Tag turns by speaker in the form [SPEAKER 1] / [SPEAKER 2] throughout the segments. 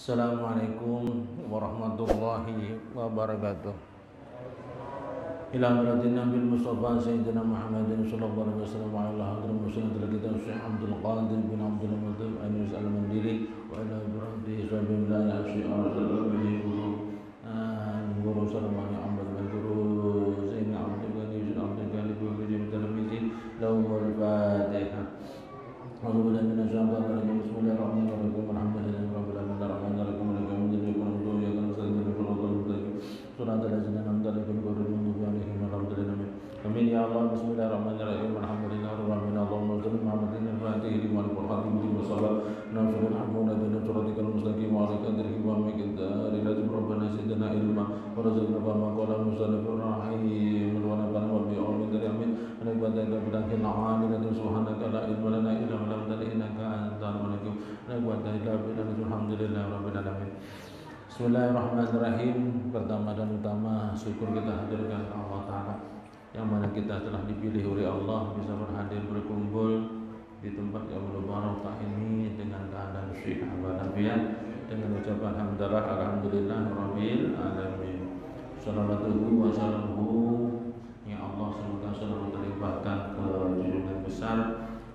[SPEAKER 1] Assalamualaikum warahmatullahi wabarakatuh. Ila hadratin Nabi Mustafa Sayyidina Muhammadin sallallahu alaihi wasallam wa ala hadratin muslimin kita Syekh Abdul Qadir bin Abdul Muttalib Anis Al-Mandiri wa ila hadratin Sayyidina Syekh Abdul Guru Sarmani Ahmad bin Guru Zainal Abdul Ghani bin Abdul Ghani bin Tirmizi Lawul Fatihah. Alhamdulillah bismillahirrahmanirrahim alhamdulillahi rabbil alamin arrahmanirrahim maliki yaumiddin iyyaka na'budu wa iyyaka nasta'in suratal ladzina an'amta 'alaihim ghairil maghdubi 'alaihim waladdallin. Amin ya Allah. Bismillahirrahmanirrahim alhamdulillahi rabbil alamin Allahumma shalli Muhammadin al-fatihil lima al-qur'an wa sallallahu nasrul hamduna bi suratikal mustaqim wa ala qadrihi wa miqdari lazim rabbana zidna ilma wa razaqna ma qala musallifur rahim wa nafa'na wa bi'amin dari amin anabadaka bidakin a'alina subhanaka la ilma lana illa ma 'allamtana innaka antal hakim alhamdulillahi rabbil alamin. Bismillahirrahmanirrahim. Pertama dan utama syukur kita hadirkan Allah Ta'ala yang mana kita telah dipilih oleh Allah bisa berhadir berkumpul di tempat yang barakah ini dengan keadaan sehat walafiat dengan ucapan hamdalah alhamdulillah rabbil alamin. Salawatuhu wa salamuhu ya Allah semoga selalu terlimpahkan ke junjungan besar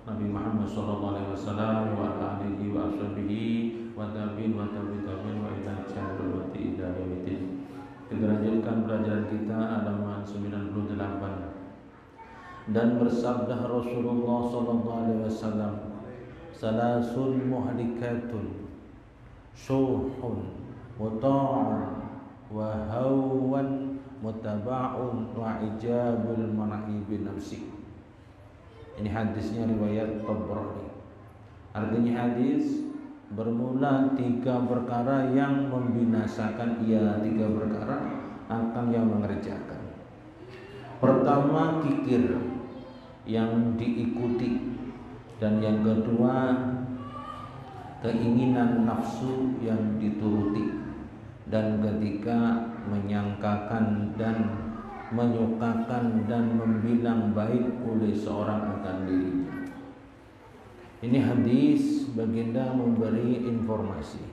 [SPEAKER 1] Nabi Muhammad sallallahu alaihi wasallam wa alihi wa ashabihi wa tabi'in wa tabi'in wa ila jannati ila yaumil. Kita lanjutkan pelajaran kita halaman 98. Dan bersabda Rasulullah sallallahu alaihi wasallam, salasun muhlikatun syuhun muta'un wa hawan mutaba'un wa ijabul mar'i bi nafsi. Ini hadisnya riwayat Tabrani. Artinya hadis bermula 3 perkara yang membinasakan, ia 3 perkara akan yang mengerjakan. Pertama kikir yang diikuti, dan yang kedua keinginan nafsu yang dituruti, dan ketiga menyangkakan dan menyukakan dan membilang baik oleh seorang akan dirinya. Ini hadis baginda memberi informasi.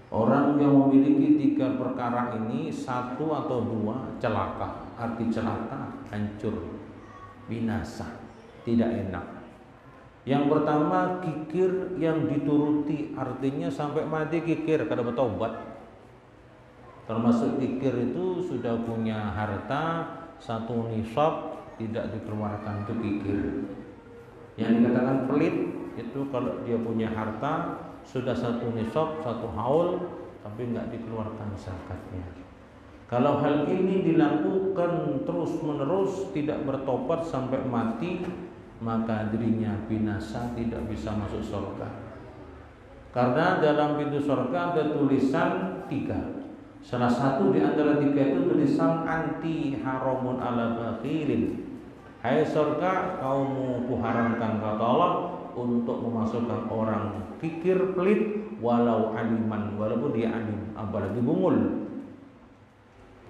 [SPEAKER 1] Orang yang memiliki 3 perkara ini, 1 atau 2 celaka. Arti celaka hancur, binasa, tidak enak. Yang pertama kikir yang dituruti, artinya sampai mati kikir kada bertobat. Termasuk kikir itu sudah punya harta 1 nisab tidak dikeluarkan, itu kikir. Yang dikatakan pelit itu kalau dia punya harta sudah 1 nisab 1 haul tapi tidak dikeluarkan zakatnya. Kalau hal ini dilakukan terus menerus tidak bertobat sampai mati, maka dirinya binasa, tidak bisa masuk surga. Karena dalam pintu surga ada tulisan 3. Salah satu di antara 3 itu tulisan anti haramun ala bakhilin. Hai surga, kaummu kuharamkan kata Allah untuk memasukkan orang kikir pelit walau aliman, walaupun dia alim, apalagi bungul.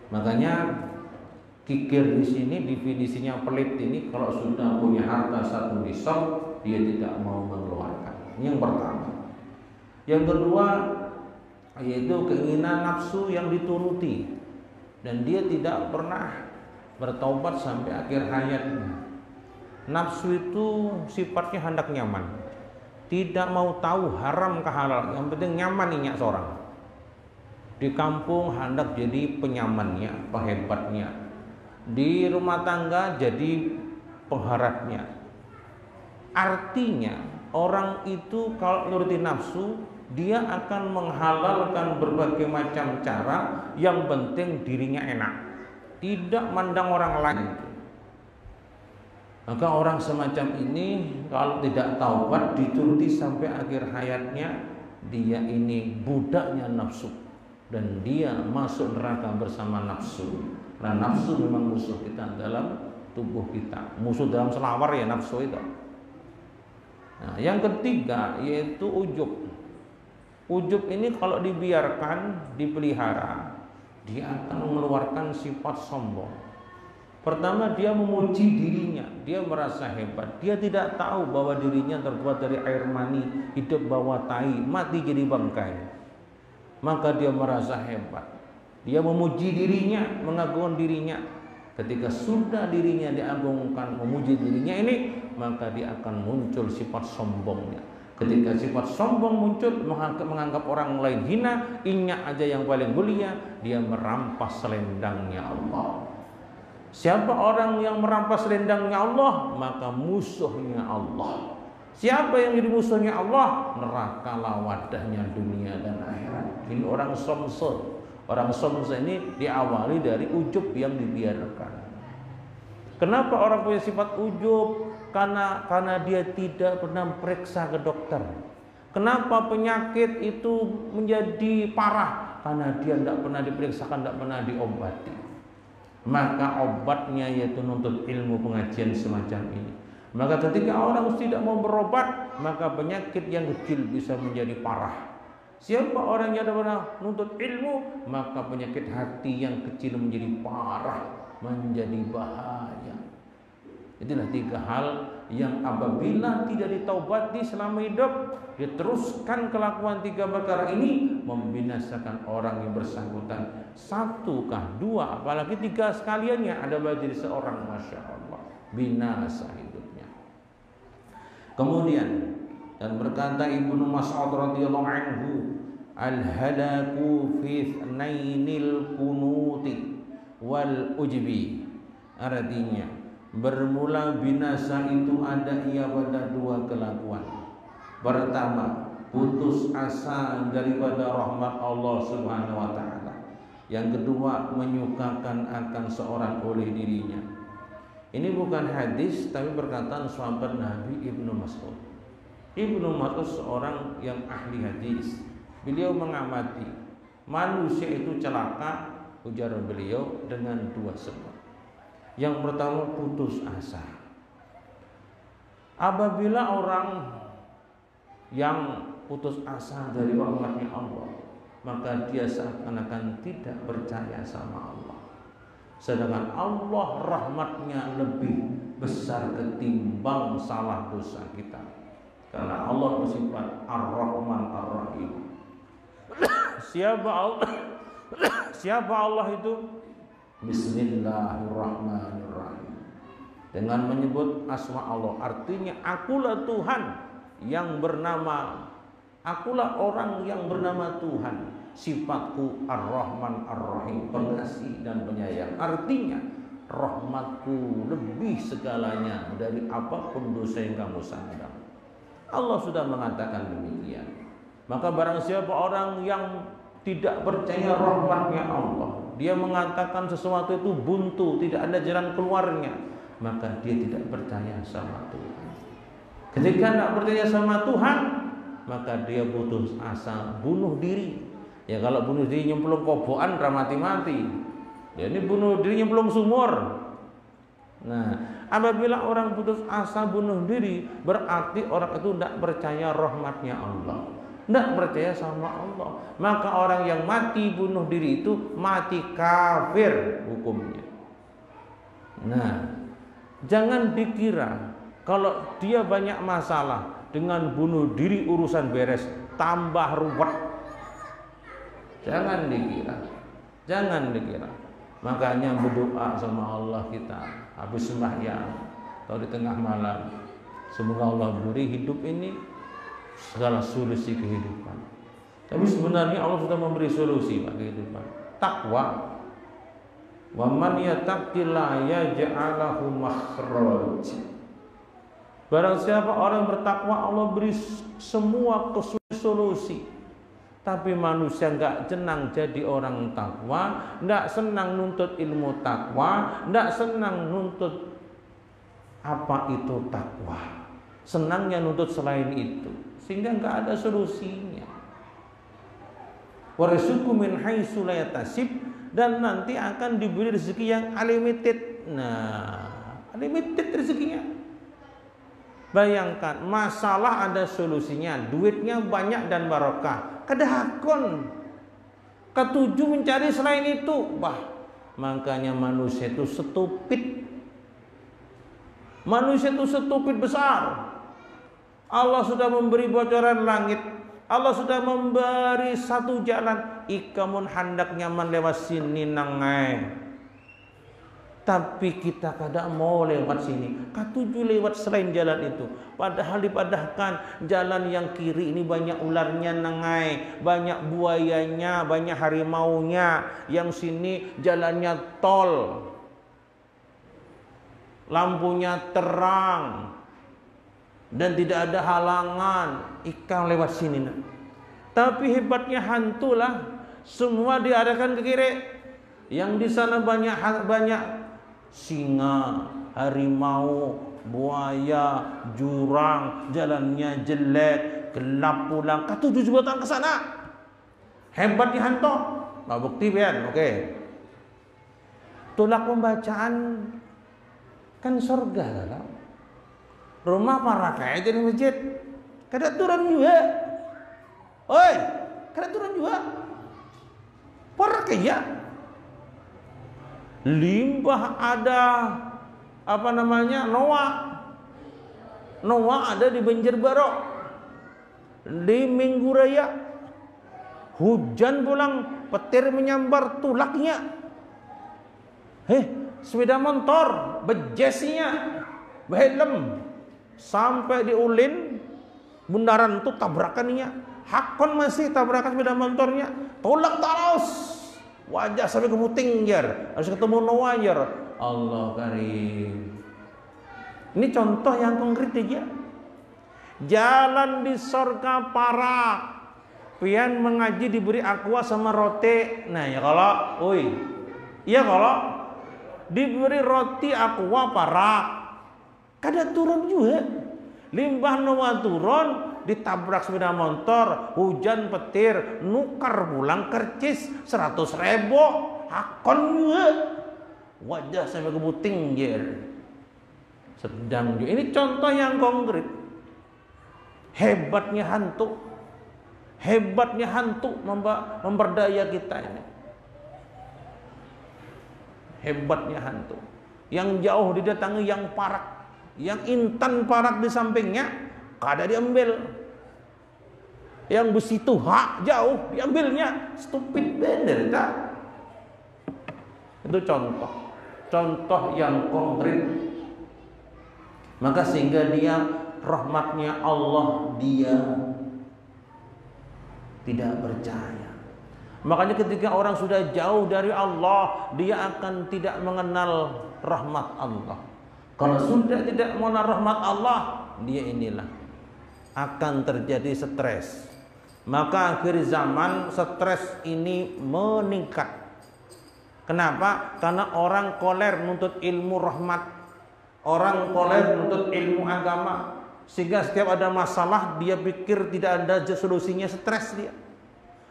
[SPEAKER 1] Makanya kikir di sini definisinya pelit ini kalau sudah punya harta 1 nisab dia tidak mau mengeluarkan. Ini yang pertama. Yang kedua yaitu keinginan nafsu yang dituruti, dan dia tidak pernah bertaubat sampai akhir hayatnya. Nafsu itu sifatnya hendak nyaman, tidak mau tahu haram ke halal, yang penting nyaman inyak seorang. Di kampung hendak jadi penyamannya, pehebatnya. Di rumah tangga jadi pengharapnya. Artinya orang itu kalau nuruti nafsu, dia akan menghalalkan berbagai macam cara, yang penting dirinya enak, tidak mandang orang lain. Maka orang semacam ini kalau tidak taubat dituruti sampai akhir hayatnya, dia ini budaknya nafsu, dan dia masuk neraka bersama nafsu. Nah, nafsu memang musuh kita dalam tubuh kita, musuh dalam selawar ya nafsu itu. Nah, yang ketiga yaitu ujub. Ujub ini kalau dibiarkan, dipelihara, dia akan mengeluarkan sifat sombong. Pertama, dia memuji dirinya, dia merasa hebat. Dia tidak tahu bahwa dirinya terbuat dari air mani, hidup bawah tai, mati jadi bangkai. maka dia merasa hebat. Dia memuji dirinya, mengagungkan dirinya. Ketika sudah dirinya diagungkan, memuji dirinya ini, maka dia akan muncul sifat sombongnya. Ketika sifat sombong muncul, menganggap orang lain hina, inya aja yang paling mulia, dia merampas selendangnya Allah. Siapa orang yang merampas selendangnya Allah, maka musuhnya Allah. Siapa yang jadi musuhnya Allah, nerakalah wadahnya dunia dan akhirat. Ini orang somse. Orang somse ini diawali dari ujub yang dibiarkan. Kenapa orang punya sifat ujub? Karena dia tidak pernah periksa ke dokter. Kenapa penyakit itu menjadi parah? Karena dia tidak pernah diperiksakan, tidak pernah diobati. Maka obatnya yaitu nuntut ilmu pengajian semacam ini. Maka ketika orang tidak mau berobat, maka penyakit yang kecil bisa menjadi parah. Siapa orang yang tidak pernah nuntut ilmu, maka penyakit hati yang kecil menjadi parah, menjadi bahaya. Itulah 3 hal yang apabila tidak ditaubati selama hidup, diteruskan kelakuan 3 perkara ini, membinasakan orang yang bersangkutan. 1 kah, 2, apalagi 3 sekaliannya, ada bagi seorang, masya Allah, binasa hidupnya. Kemudian, dan berkata Ibnu Mas'ud radhiyallahu anhu, al-halaku fi thnainil kunuti wal ujbi. Artinya, bermula binasa itu ada ia pada 2 kelakuan. Pertama, putus asa daripada rahmat Allah Subhanahu wa taala. Yang kedua, menyukakan akan seorang oleh dirinya. Ini bukan hadis, tapi perkataan sahabat Nabi Ibnu Mas'ud. Ibnu Mas'ud seorang yang ahli hadis. Beliau mengamati manusia itu celaka, ujar beliau, dengan 2 sebab. Yang pertama, putus asa. Apabila orang yang putus asa dari rahmatnya Allah, maka dia seakan-akan tidak percaya sama Allah. Sedangkan Allah rahmatnya lebih besar ketimbang salah dosa kita. Karena Allah bersifat Ar-Rahman Ar-Rahim. Siapa Allah itu? Bismillahirrahmanirrahim. Dengan menyebut asma Allah, artinya akulah Tuhan yang bernama, akulah orang yang bernama Tuhan. Sifatku Ar-Rahman Ar-Rahim, pengasih dan penyayang. Artinya rahmatku lebih segalanya dari apapun dosa yang kamu sandang. Allah sudah mengatakan demikian. Maka barang siapa orang yang tidak percaya rahmatnya Allah, dia mengatakan sesuatu itu buntu, tidak ada jalan keluarnya, maka dia tidak percaya sama Tuhan. Ketika tidak percaya sama Tuhan, maka dia putus asa, bunuh diri. Ya kalau bunuh diri nyemplung kobokan, mati-mati. Ya ini bunuh diri nyemplung sumur. Nah, apabila orang putus asa bunuh diri, berarti orang itu tidak percaya rahmatnya Allah, tidak percaya sama Allah. Maka orang yang mati bunuh diri itu mati kafir hukumnya. Nah, jangan dikira kalau dia banyak masalah dengan bunuh diri urusan beres, tambah ruwet. Jangan dikira. Makanya berdoa sama Allah kita habis sembahyang atau di tengah malam, semoga Allah beri hidup ini segala solusi kehidupan. Tapi sebenarnya Allah sudah memberi solusi bagi kehidupan. Takwa. Wa man yattaqillaha yaj'al lahu makhraj. Barang siapa orang bertakwa, Allah beri semua solusi. Tapi manusia enggak senang jadi orang takwa, enggak senang nuntut ilmu takwa, enggak senang nuntut apa itu takwa. Senangnya nuntut selain itu, sehingga enggak ada solusinya. Warzuqhu min haitsu la yahtasib, dan nanti akan diberi rezeki yang unlimited. Nah, unlimited rezekinya. Bayangkan, masalah ada solusinya, duitnya banyak dan barokah. Kedahakon, ketujuh mencari selain itu. Makanya manusia itu stupid. Manusia itu stupid besar. Allah sudah memberi bocoran langit, Allah sudah memberi satu jalan, ikamun hendak nyaman lewat sini nangai. Tapi kita kadang mau lewat sini, katuju lewat selain jalan itu. Padahal dipadahkan jalan yang kiri ini banyak ularnya nangai, banyak buayanya, banyak harimaunya. Yang sini jalannya tol, lampunya terang, dan tidak ada halangan. Ikang lewat sini nak. Tapi hebatnya hantu lah, semua diarahkan ke kiri. Yang di sana banyak singa, harimau, buaya, jurang, jalannya jelek, gelap pulang. Katuju juga datang ke sana. Hebatnya hantu. Nah, bukti pian, oke. Tolak pembacaan kan surga lah. Rumah para kayak di masjid. Kada turun juga. Oi, kada turun juga. Para kayak limbah ada apa namanya? Noah ada di Banjarbaru. Di Minggu Raya hujan pulang, petir menyambar tulaknya. Sepeda motor bejesinya, helm sampai di Ulin bundaran itu tabrakannya. Hakon masih tabrakan sepeda motornya, tolak terus. Wajah sampai kemuting jar, harus ketemu Noah jar. Allah karim. Ini contoh yang konkret aja. Jalan di surga para pian mengaji diberi aqua sama roti. Nah ya kalau, kalau diberi roti aqua para kada turun juga. Limbah Noah turun, ditabrak sepeda motor, hujan petir, nukar pulang kercis 100.000, hakon juga. Wajah sampai kebuting jer. Sedang juga. Ini contoh yang konkret. Hebatnya hantu memperdaya kita ini. Hebatnya hantu. Yang jauh didatangi yang parak. Yang intan parak di sampingnya kada diambil. Yang besi tuha jauh diambilnya. Stupid bener tak? Itu contoh yang konkret. Maka sehingga dia rahmatnya Allah dia tidak percaya. Makanya ketika orang sudah jauh dari Allah, dia akan tidak mengenal rahmat Allah. Kalau sudah tidak mengenal rahmat Allah, dia inilah akan terjadi stres. Maka akhir zaman stres ini meningkat. Kenapa? Karena orang koler menuntut ilmu rahmat, orang koler menuntut ilmu agama, sehingga setiap ada masalah dia pikir tidak ada solusinya, stres dia.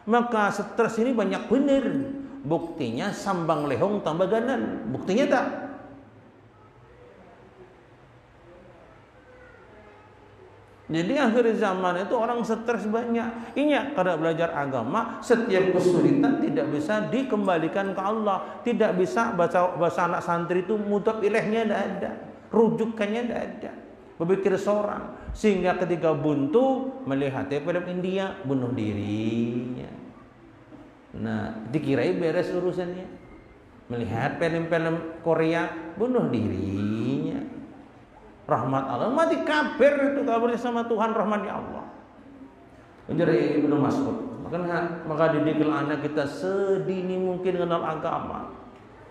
[SPEAKER 1] Maka stres ini banyak benar. Buktinya sambang lehong tambah ganan. Buktinya tak? Jadi akhir zaman itu orang stres banyak. Ini karena belajar agama, setiap kesulitan tidak bisa dikembalikan ke Allah. Tidak bisa bahasa anak santri itu mudhaf ilaihnya tidak ada, rujukannya tidak ada. Berpikir seorang, sehingga ketika buntu melihat film India, bunuh dirinya. Nah, dikirai beres urusannya. Melihat film-film Korea, bunuh dirinya. Rahmat Allah, mati kafir itu kabarnya sama Tuhan, rahmatnya Allah. Menjadi Ibnu Mas'ud. Maka didiklah anak kita sedini mungkin kenal agama.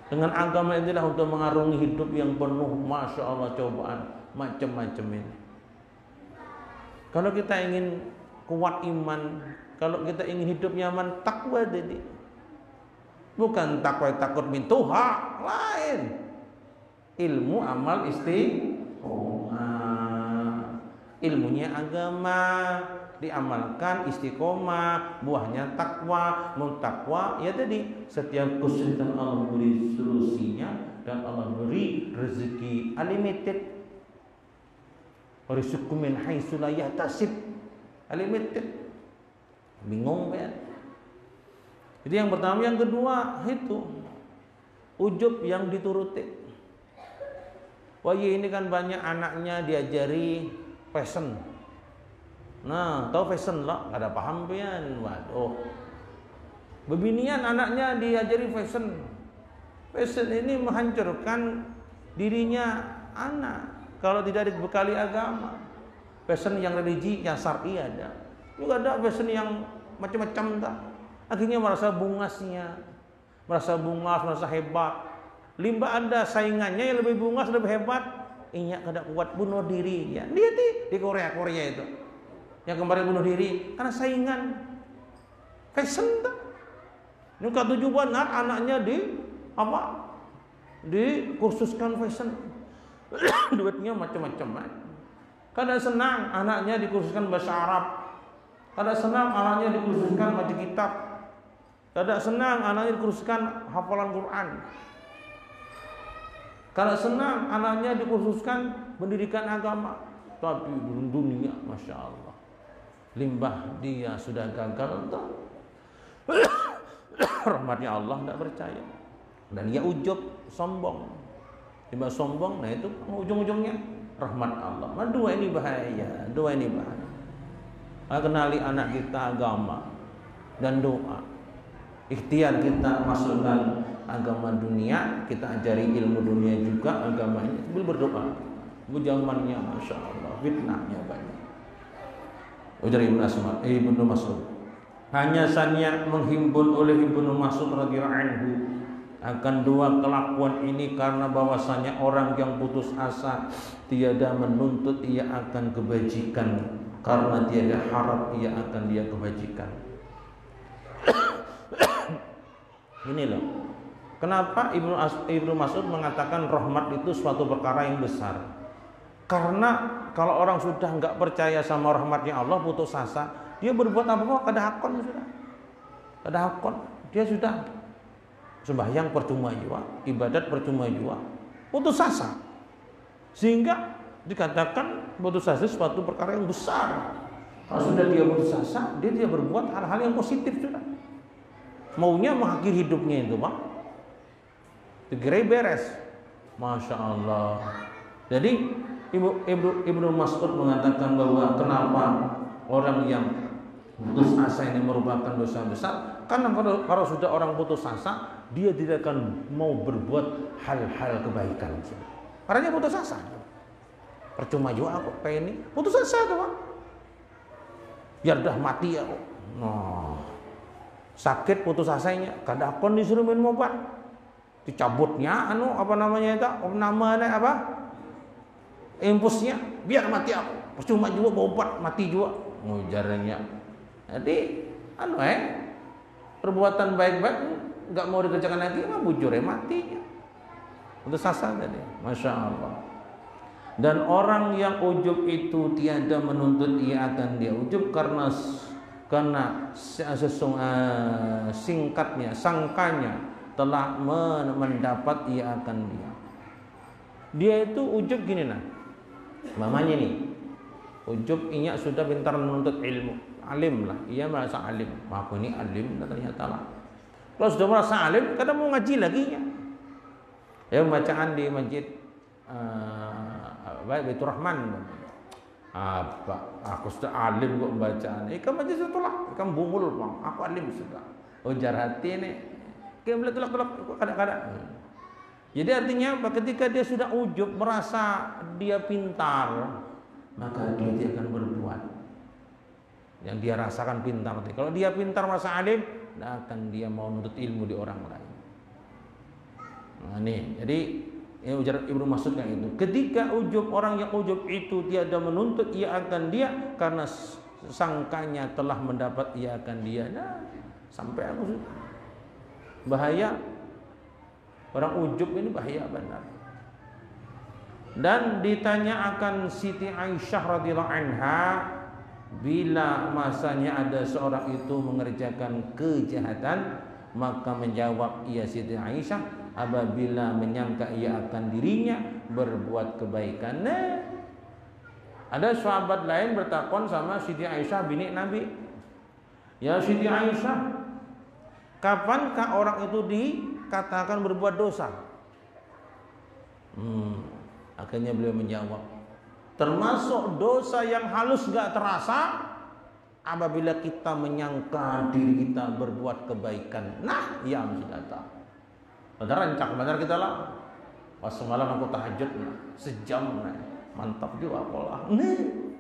[SPEAKER 1] Dengan agama inilah untuk mengarungi hidup yang penuh, masya Allah, cobaan macam-macam ini. Kalau kita ingin kuat iman, kalau kita ingin hidup nyaman, takwa jadi. Bukan takwa takut min Tuhan, lain. Ilmu amal ilmunya agama diamalkan, istiqomah, buahnya takwa. Muntakwa ya tadi, setiap kesulitan Allah beri solusinya, dan Allah beri rezeki unlimited. Rizqu min haitsu la yahtasib, unlimited. Bingung kan? Jadi yang pertama, yang kedua itu ujub yang dituruti. Wah ini kan banyak anaknya diajari fashion, Nah, tahu fashion lah, ada paham pian. Waduh. Bebinian anaknya diajari fashion. Fashion ini menghancurkan dirinya anak kalau tidak dibekali agama. Fashion yang religi, yang syar'i ada. Juga ada fashion yang macam-macam tak. Akhirnya merasa bungasnya, merasa hebat. Limba ada saingannya yang lebih bungas, lebih hebat. Inya kada kuat bunuh diri. Ya. Lihat di Korea itu. Yang kemarin bunuh diri karena saingan. Fashion tak. Nyuka tujuh benar anaknya dikursuskan fashion. Duitnya macam-macam. Kadang senang anaknya dikursuskan bahasa Arab. Kadang senang anaknya dikursuskan baca kitab. Kadang senang anaknya dikursuskan hafalan Quran. Kadang senang anaknya dikursuskan pendidikan agama. Tapi di dunia, Masya Allah, limbah dia sudah gagal entah. Rahmatnya Allah tidak percaya. Dan dia ujub, sombong. Tiba sombong, nah itu ujung-ujungnya rahmat Allah. Nah, dua ini bahaya. Kenali anak kita agama dan doa. Ikhtiar kita masukkan agama dunia, kita ajari ilmu dunia juga agamanya, sambil berdoa. Zamannya Masya Allah, fitnahnya banyak. Ujar Ibnu Mas'ud. Hanya saja menghimpun oleh Ibnu Mas'ud radhiyallahu anhu akan dua kelakuan ini karena bahwasanya orang yang putus asa tiada menuntut ia akan kebajikan, karena tiada harap ia akan dia kebajikan. Ini loh, kenapa Ibnu Mas'ud mengatakan rahmat itu suatu perkara yang besar? Karena kalau orang sudah nggak percaya sama rahmatnya Allah, putus asa, dia berbuat apa-apa kada hakon sudah. Kada hakon, dia sudah sembahyang percuma juga, ibadat percuma juga, putus asa. Sehingga dikatakan putus asa suatu perkara yang besar. Kalau sudah dia putus asa, dia berbuat hal-hal yang positif sudah. Maunya mengakhiri hidupnya itu, Pak. Dikira beres. Masya Allah. Jadi Ibnu Mas'ud mengatakan bahwa kenapa orang yang putus asa ini merupakan dosa besar, karena kalau sudah orang putus asa, dia tidak akan mau berbuat hal-hal kebaikan. Karena putus asa. Percuma juga aku kayak ini, putus asa tuh, Pak. Biar dah mati aku. Nah, sakit putus asanya, kadakon disuruh minum obat, dicabutnya impusnya, biar mati aku. Percuma juga obat, mati juga. Jarangnya. Jadi perbuatan baik-baik nggak mau dikerjakan lagi, mah bujur mati. Putus asa tadi, Masya Allah. Dan orang yang ujub itu tiada menuntut ia akan dia ujub karena sangkanya telah mendapat ia akan dia. Dia itu ujub gini nah. Mamanya nih, ujub inya sudah pintar menuntut ilmu, alim lah, ia merasa alim. Aku ini alim, ternyata lah. Kalau sudah merasa alim, kadang mau ngaji lagi ya. Ya bacaan di masjid Baitur Rahman. Apa? Aku sudah alim kok bacaan. Ikan masjid itulah, ikan bungul bang. Aku alim sudah. Ujar hati nih, kayak belak-belak kadang-kadang. Jadi artinya ketika dia sudah ujub, merasa dia pintar, maka dia akan berbuat yang dia rasakan pintar. Kalau dia pintar merasa alim, tidak akan dia mau menuntut ilmu di orang lain. Nah nih, jadi ujar Ibnu Mas'ud kayak itu. Ketika ujub, orang yang ujub itu tiada menuntut ia akan dia, karena sangkanya telah mendapat ia akan dia. Nah, sampai aku bahaya. Orang ujub ini bahaya benar. Dan ditanya akan Siti Aisyah radhiyallahu anha, bila masanya ada seorang itu mengerjakan kejahatan, maka menjawab ia Siti Aisyah, apabila menyangka ia akan dirinya berbuat kebaikan. Nah, ada sahabat lain bertakon sama Siti Aisyah bini Nabi, ya Siti Aisyah, kapankah orang itu dikatakan berbuat dosa? Akhirnya beliau menjawab, termasuk dosa yang halus gak terasa apabila kita menyangka diri kita berbuat kebaikan, nah ya mesti datang. Padahal rancak benar kita lah. Pas semalam aku tahajud sejam, nah. Mantap juga pola. Nih.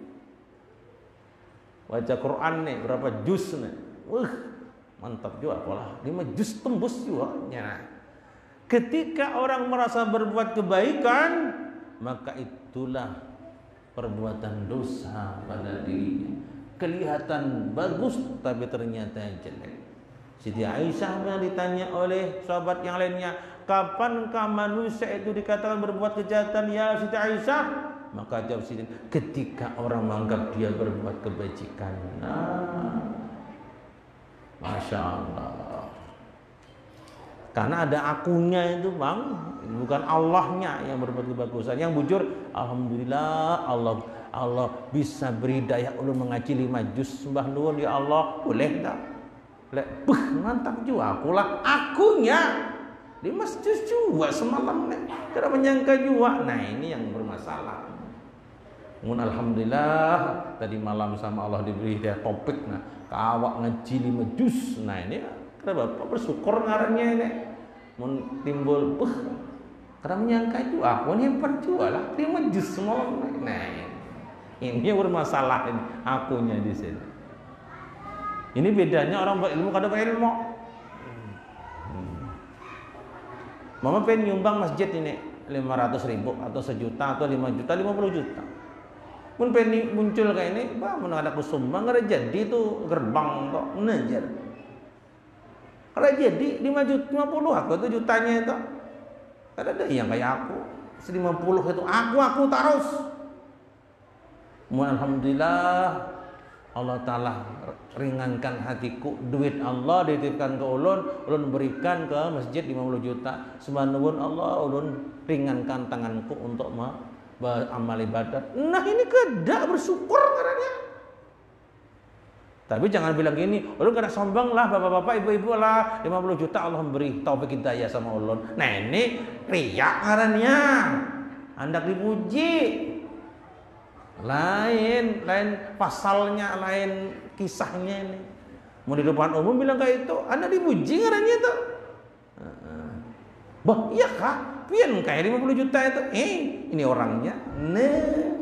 [SPEAKER 1] Baca Quran nih berapa juz nih. Mantap juga pola. 5 juz tembus juga. Nah. Ketika orang merasa berbuat kebaikan, maka itulah perbuatan dosa pada dirinya. Kelihatan bagus tapi ternyata jelek. Siti Aisyah yang ditanya oleh sahabat yang lainnya, kapankah manusia itu dikatakan berbuat kejahatan ya Siti Aisyah? Maka jawab Siti, ketika orang menganggap dia berbuat kebajikan. Nah, Masya Allah. Karena ada akunya itu bang, bukan Allahnya yang berbuat kebagusan. Yang bujur, alhamdulillah Allah bisa beri daya ulun mengaji 5 juz, sembah nuwun ya Allah, boleh tak? Mantap juga akunya 5 juz juga semalam nih. Tidak menyangka juga. Nah ini yang bermasalah. Alhamdulillah tadi malam sama Allah diberi dia topik, nah kawak ngaji 5 juz. Nah ini karena Bapak bersyukur ngarannya ini mun timbul karena menyangka juga aku hebat juga lah 5 juz semalam. Nah ini bermasalah ini akunya di sini. Ini bedanya orang berilmu kada berilmu. Mama pengen nyumbang masjid ini 500.000 atau 1 juta atau 5 juta 50 juta. Mun pengen muncul kayak ini, bah mun ada kusumbang kada jadi tuh gerbang tuh nejar. Kalau jadi 5 juta 50 aku tuh jutanya itu. Kada ada yang kayak aku. 50 itu aku terus. Alhamdulillah Allah Ta'ala ringankan hatiku, duit Allah dititipkan ke ulun berikan ke masjid 50 juta. Subhanallah Allah, ulun ringankan tanganku untuk beramal ibadat. Nah ini kedak bersyukur karena. Tapi jangan bilang gini, ulun kada sombong lah bapak-bapak, ibu-ibu lah 50 juta Allah memberi taufik hidayah sama ulun. Nah ini riak karanya. Hendak dipuji. Lain pasalnya, lain kisahnya ini. Mau di depan umum bilang kayak itu, Anda dipuji ngaranya itu. Bah, iya kak, pian kayak 50 juta itu. Ini orangnya. Nah,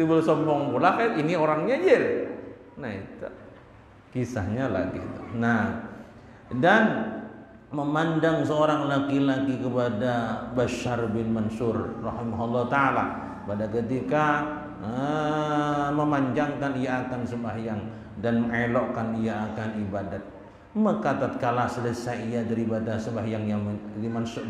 [SPEAKER 1] timbul sombong pula kan ini orangnya aja. Nah, itu kisahnya lagi itu. Nah, dan memandang seorang laki-laki kepada Bashar bin Mansur rahimahullah taala pada ketika memanjangkan ia akan sembahyang dan mengelokkan ia akan ibadat, maka tatkala selesai ia daripada sembahyang yang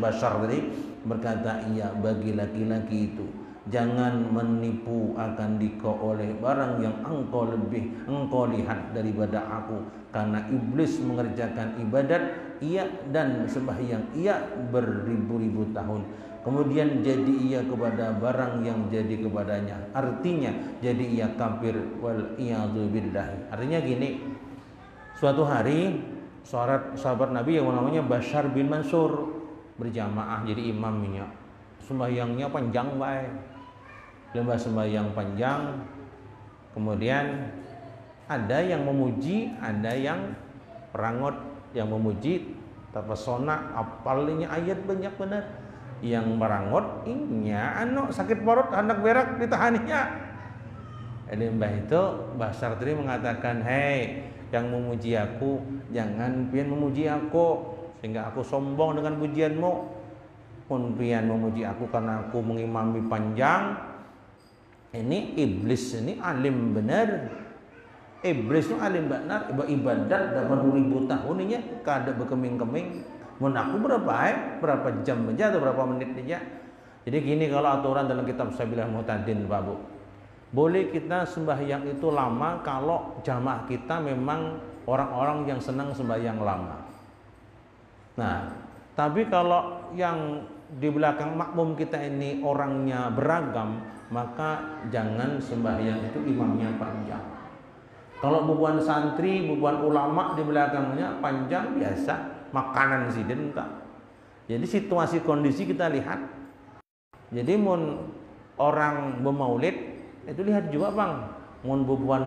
[SPEAKER 1] Bashar tadi berkata ia bagi laki-laki itu, jangan menipu akan dikau oleh barang yang engkau lihat daripada aku, karena iblis mengerjakan ibadat ia dan sembahyang ia beribu-ribu tahun, kemudian jadi ia kepada barang yang jadi kepadanya, artinya jadi ia kafir wal iyadu billah. Artinya gini, suatu hari sahabat Nabi yang namanya Bashar bin Mansur berjamaah jadi imamnya, sembahyangnya panjang baik, lembah sembahyang panjang, kemudian ada yang memuji, ada yang perangot, yang memuji terpesona apalnya ayat banyak benar. Yang merangot inya sakit perut hendak berak ditahaninya. Jadi mbah itu Bashar tadi mengatakan, hei yang memuji aku jangan pian memuji aku sehingga aku sombong dengan pujianmu. Pun pian memuji aku karena aku mengimami panjang. Ini iblis ini alim benar. Iblis itu alim benar, ibadat dapat 2000 tahun ini kada berkeming-keming. Mun aku berapa jam aja atau berapa menit aja. Jadi gini kalau aturan dalam kitab Sabilah Muhtadin Pak Bu, boleh kita sembahyang itu lama kalau jamaah kita memang orang-orang yang senang sembahyang lama. Nah, tapi kalau yang di belakang makmum kita ini orangnya beragam, maka jangan sembahyang itu imamnya panjang. Kalau bubuan santri, bubuan ulama di belakangnya panjang biasa. Makanan siden tak. Jadi situasi kondisi kita lihat. Jadi mun orang bermaulid itu lihat juga bang. Mun bubuan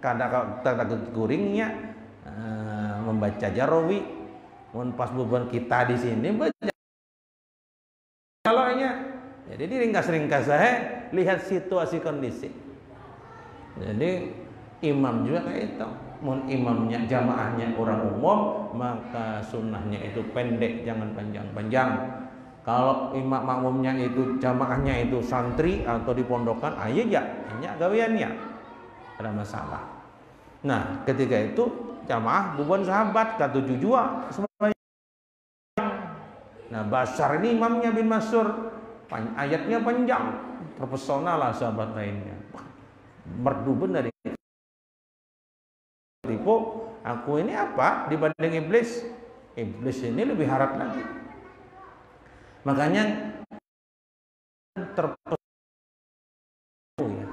[SPEAKER 1] kadang kuringnya membaca jarawi, mun pas beban kita di sini baca kalaunya. Jadi diringkas-ringkas saya lihat situasi kondisi. Jadi imam juga kayak itu. Mun imamnya jamaahnya orang umum, maka sunnahnya itu pendek, jangan panjang-panjang. Kalau imam makmumnya itu jamaahnya itu santri atau di pondokan, aja ya, hanya gaweannya, ada masalah. Nah, ketika itu jamaah bukan sahabat katuju jua semuanya. Nah, Basar ini imamnya bin Mas'ur, ayatnya panjang, terpesona lah sahabat lainnya. Merdu benar ini. Tipu, aku ini apa dibanding iblis? Iblis ini lebih harap lagi. Makanya terpesona ya.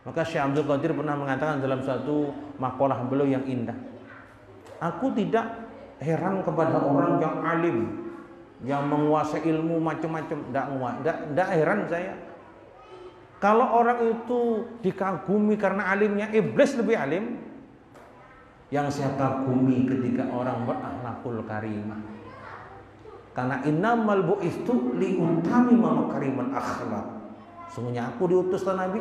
[SPEAKER 1] Maka Syekh Abdul Qadir pernah mengatakan dalam satu makalah beliau yang indah, aku tidak heran kepada orang yang alim, yang menguasai ilmu macam-macam, tidak heran saya. Kalau orang itu dikagumi karena alimnya, iblis lebih alim. Yang saya kagumi ketika orang berakhlakul karimah. Karena innamal bu'istu liutamima makariman akhlak. Sungguhnya aku diutus oleh Nabi.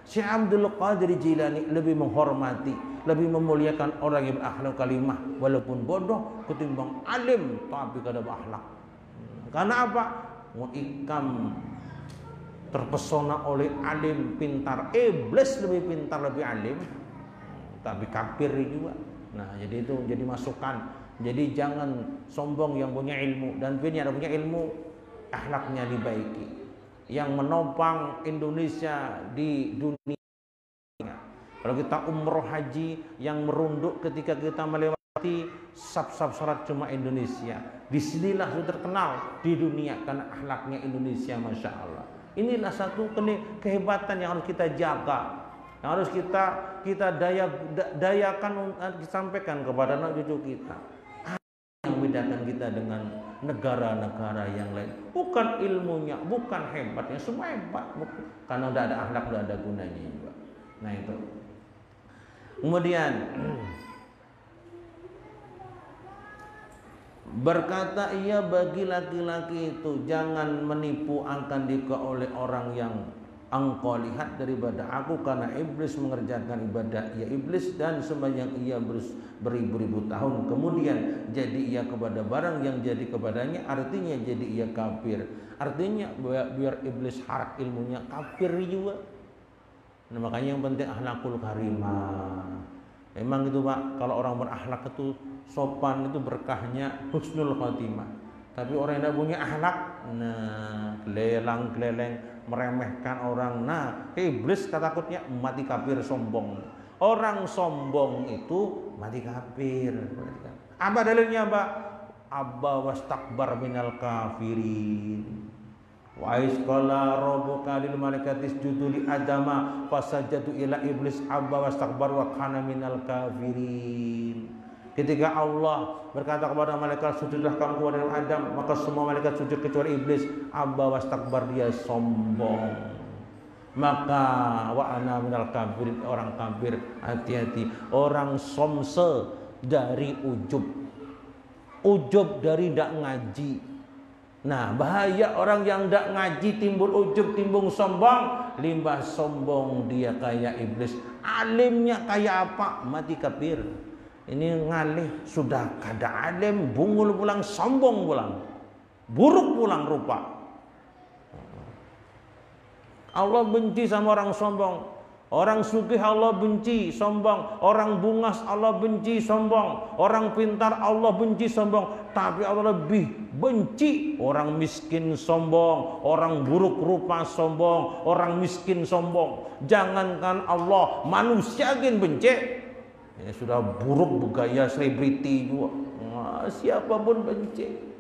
[SPEAKER 1] Syekh Abdul Qadir Jilani lebih menghormati, lebih memuliakan orang yang berakhlak kalimah walaupun bodoh ketimbang alim tapi kada berakhlak. Karena apa? Mu'ikam terpesona oleh alim pintar, iblis lebih pintar, lebih alim, tapi kafir juga. Nah, jadi itu jadi masukan. Jadi jangan sombong yang punya ilmu, dan yang punya ilmu akhlaknya dibaiki. Yang menopang Indonesia di dunia. Kalau kita umroh haji, yang merunduk ketika kita melewati sab-sab syarat cuma Indonesia. Disinilah sudah terkenal di dunia karena akhlaknya Indonesia, masya Allah. Inilah satu kehebatan yang harus kita jaga. Yang harus kita dayakan, sampaikan kepada anak cucu kita. Yang membedakan kita dengan negara-negara yang lain, bukan ilmunya, bukan hebatnya, semua hebat, karena udah ada akhlak, udah ada gunanya juga. Nah itu. Kemudian berkata ia bagi laki-laki itu, jangan menipu akan dika oleh orang yang engkau lihat daripada aku, karena iblis mengerjakan ibadah ia iblis dan sebanyak ia beribu-ribu tahun kemudian jadi ia kepada barang yang jadi kepadanya, artinya jadi ia kafir. Artinya biar iblis harak ilmunya, kafir juga. Nah, makanya yang penting akhlakul karimah. Memang itu Pak, kalau orang berakhlak itu sopan, itu berkahnya husnul khotimah. Tapi orang yang tidak punya akhlak, nah gelelang-geleleng, meremehkan orang, nah iblis takutnya mati kafir, sombong. Orang sombong itu mati kafir. Apa dalilnya Pak? Abba wastakbar minal kafirin. Wa isqala rabbuka lil malaikati isjudu li adama fasajadu ila iblis abba wastakbar wa kana minal kafirin. Ketika Allah berkata kepada malaikat sujudlah kamu kepada Adam, maka semua malaikat sujud kecuali iblis. Abba wastakbar, dia sombong. Maka wa ana minal kafirin, orang kafir. Hati-hati, orang somse dari ujub, ujub dari ndak ngaji. Nah, bahaya orang yang ndak ngaji timbul ujub, timbul sombong, limbah sombong dia kayak iblis. Alimnya kayak apa? Mati kafir. Ini ngalih sudah kada alim, bungul pulang, sombong pulang, buruk pulang rupa. Allah benci sama orang sombong. Orang sugih Allah benci sombong. Orang bungas Allah benci sombong. Orang pintar Allah benci sombong. Tapi Allah lebih benci orang miskin sombong, orang buruk rupa sombong, orang miskin sombong. Jangankan Allah, manusia yang benci. Ya, sudah buruk bergaya selebriti juga. Nah, siapapun benci.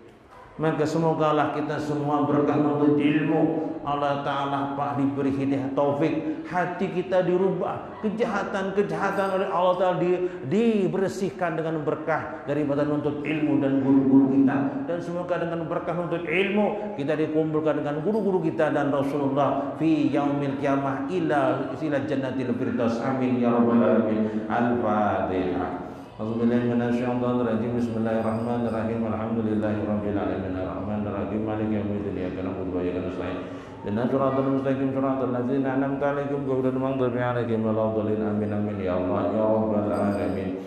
[SPEAKER 1] Maka semogalah kita semua berkah menuntut ilmu, Allah Ta'ala Pak diberi hidayah taufik, hati kita dirubah, kejahatan-kejahatan oleh Allah Ta'ala dibersihkan dengan berkah daripada nuntut ilmu dan guru-guru kita. Dan semoga dengan berkah nuntut ilmu kita dikumpulkan dengan guru-guru kita dan Rasulullah fi yaumil qiyamah ila jannatil firdaus. Amin ya rabbal alamin. Al-Fatihah. A'udzubillahi minasyaitonir rajim. Bismillahirrahmanirrahim. Alhamdulillahirabbil alamin. Arrahmanir rahim. Maliki yaumiddin. Iyyaka na'budu wa iyyaka nasta'in. Ihdinas siratal mustaqim, siratal ladzina an'amta 'alaihim ghairil maghdubi 'alaihim waladdallin. Amin amin ya Allah ya rabbal alamin.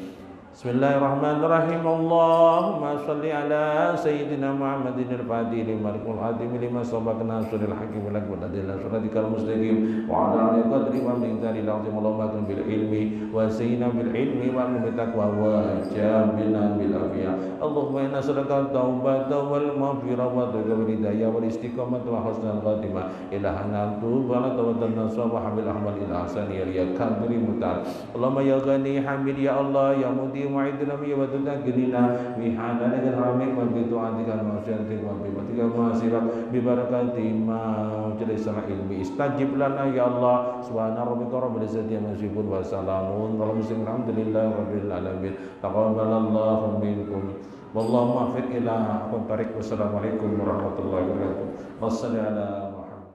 [SPEAKER 1] Bismillahirrahmanirrahim. Allahumma shalli ala sayyidina Muhammadin al-Fatih lima al-Hatim lima sabaqna suril hakim wal adilla suratikal mustaqim wa ala alihi qadri wa miqdari al-azim. Allahumma kun bil ilmi wa sayyidina bil ilmi wa bil taqwa wa jabina bil afiyah. Allahumma inna nas'aluka taubata wal maghfirah wa tawfiq hidayah wal istiqamah wa husnul khatimah. Ilahana tubana tawatan naswa wa habil ahmal ila ahsani ya kadri mutar. Allahumma ya ghani hamid ya Allah ya mudi وعيدنا وتذكرنا بحنانك الرحمن وبطاعتك المعصيتك وبمتك المعصية ببركة ما جلس العلم. استجب لنا يا الله. سبحان ربك رب العزة عما يصفون وسلام على المرسلين الحمد لله رب العالمين. تقبل الله منكم والله موفق إلى أقوم الطريق. والسلام عليكم ورحمة الله وبركاته. والصلاة على محمد.